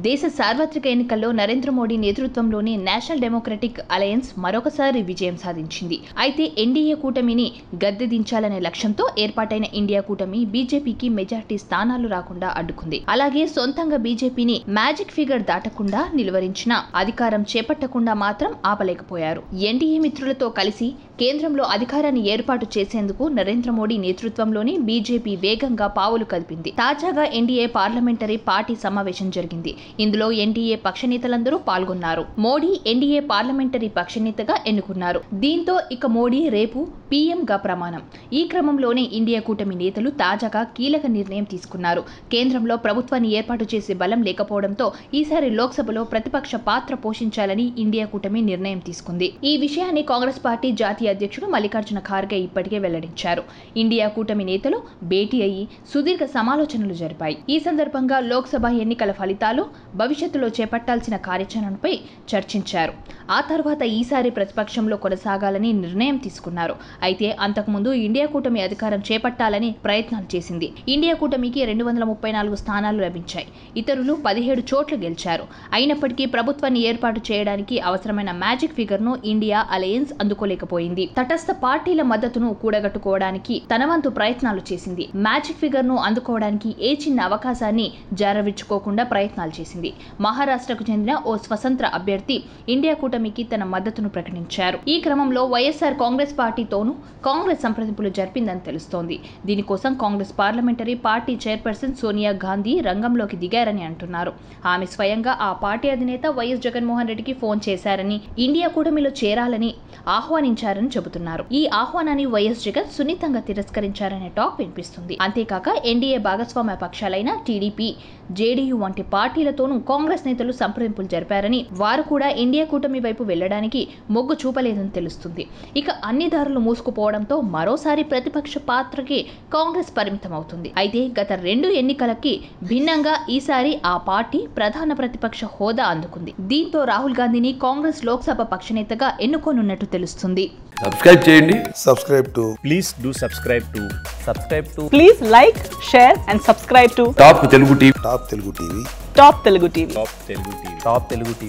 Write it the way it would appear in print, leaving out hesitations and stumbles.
దేశ సార్వత్రిక ఎన్నికల్లో నరేంద్ర మోడీ నేతృత్వంలోని నేషనల్ డెమోక్రటిక్ అలయన్స్ మరొకసారి విజయం సాధించింది. అయితే ఎన్డీఏ కూటమిని గద్దెదించాలనే లక్ష్యంతో ఏర్పాటైన ఇండియా కూటమి బీజేపీకి మెజార్టీ స్థానాలు రాకుండా అడ్డుకుంది. అలాగే సొంతంగా బీజేపీని మ్యాజిక్ ఫిగర్ దాటకుండా నిలువరించిన అధికారం చేపట్టకుండా మాత్రం ఆపలేకపోయారు. ఎన్డీఏ మిత్రులతో కలిసి కేంద్రంలో అధికారాన్ని ఏర్పాటు చేసేందుకు నరేంద్ర మోడీ నేతృత్వంలోని బీజేపీ వేగంగా పావులు కదిపింది. తాజాగా ఎన్డీఏ పార్లమెంటరీ పార్టీ సమావేశం జరిగింది. ఇందులో ఎన్డీఏ పక్షనేతలందరూ పాల్గొన్నారు. మోడీ ఎన్డీఏ పార్లమెంటరీ పక్షనేతగా ఎన్నుకున్నారు. దీంతో ఇక మోడీ రేపు పీఎంగా ప్రమాణం. ఈ క్రమంలోనే ఇండియా కూటమి నేతలు తాజాగా కీలక నిర్ణయం తీసుకున్నారు. కేంద్రంలో ప్రభుత్వాన్ని ఏర్పాటు చేసే బలం లేకపోవడంతో ఈసారి లోక్సభలో ప్రతిపక్ష పాత్ర పోషించాలని ఇండియా కూటమి నిర్ణయం తీసుకుంది. ఈ విషయాన్ని కాంగ్రెస్ పార్టీ జాతీయ అధ్యక్షుడు మల్లికార్జున ఖార్గే ఇప్పటికే వెల్లడించారు. ఇండియా కూటమి నేతలు భేటీ అయ్యి సుదీర్ఘ సమాలోచనలు జరిపాయి. ఈ సందర్భంగా లోక్సభ ఎన్నికల ఫలితాలు, భవిష్యత్తులో చేపట్టాల్సిన కార్యాచరణపై చర్చించారు. ఆ తర్వాత ఈసారి ప్రతిపక్షంలో కొనసాగాలని నిర్ణయం తీసుకున్నారు. అయితే అంతకుముందు ఇండియా కూటమి అధికారం చేపట్టాలని ప్రయత్నాలు చేసింది. ఇండియా కూటమికి 234 స్థానాలు లభించాయి. ఇతరులు 17 చోట్ల గెలిచారు. అయినప్పటికీ ప్రభుత్వాన్ని ఏర్పాటు చేయడానికి అవసరమైన మ్యాజిక్ ఫిగర్ ను ఇండియా అలయన్స్ అందుకోలేకపోయింది. తటస్థ పార్టీల మద్దతును కూడగట్టుకోవడానికి తన వంతు ప్రయత్నాలు చేసింది. మ్యాజిక్ ఫిగర్ ను అందుకోవడానికి ఏ చిన్న అవకాశాన్ని జారవిచ్చుకోకుండా ప్రయత్నాలు చేసింది. మహారాష్ట్రకు చెందిన ఓ స్వతంత్ర అభ్యర్థి ఇండియా కూటమికి తన మద్దతును ప్రకటించారు. ఈ క్రమంలో వైఎస్ఆర్ కాంగ్రెస్ పార్టీతోనూ కాంగ్రెస్ సంప్రదింపులు జరిపిందని తెలుస్తోంది. దీనికోసం Congress parliamentary party chairperson Sonia Gandhi రంగంలోకి దిగారని అంటున్నారు. ఆమె స్వయంగా ఆ పార్టీ అధినేత వైఎస్ జగన్మోహన్ రెడ్డికి ఫోన్ చేశారని, ఇండియా కూటమిలో చేరాలని ఆహ్వానించారని చెబుతున్నారు. ఈ ఆహ్వానాన్ని వైఎస్ జగన్ సున్నితంగా తిరస్కరించారనే టాక్ వినిపిస్తుంది. అంతేకాక ఎన్డీఏ భాగస్వామ్య పక్షాలైన టీడీపీ, జేడీయూ వంటి పార్టీలతోనూ కాంగ్రెస్ నేతలు సంప్రదింపులు జరిపారని, వారు కూడా ఇండియా కూటమి వైపు వెళ్లడానికి మొగ్గు చూపలేదని తెలుస్తుంది. ఇక అన్ని దారులు మూసుకుపోవడంతో మరోసారి ప్రతిపక్ష పాత్రకి కాంగ్రెస్ పరిమితమవుతుంది. అయితే గత 2 ఎన్నికలకి భిన్నంగా ఈసారి ఆ పార్టీ ప్రధాన ప్రతిపక్ష హోదా అందుకుంది. దీంతో రాహుల్ గాంధీని కాంగ్రెస్ లోక్సభ పక్షనేతగా ఎన్నుకోనున్నట్టు తెలుస్తుంది. సబ్స్క్రైబ్ చేయండి. Please like, share and subscribe to top Telugu TV. Top Telugu TV.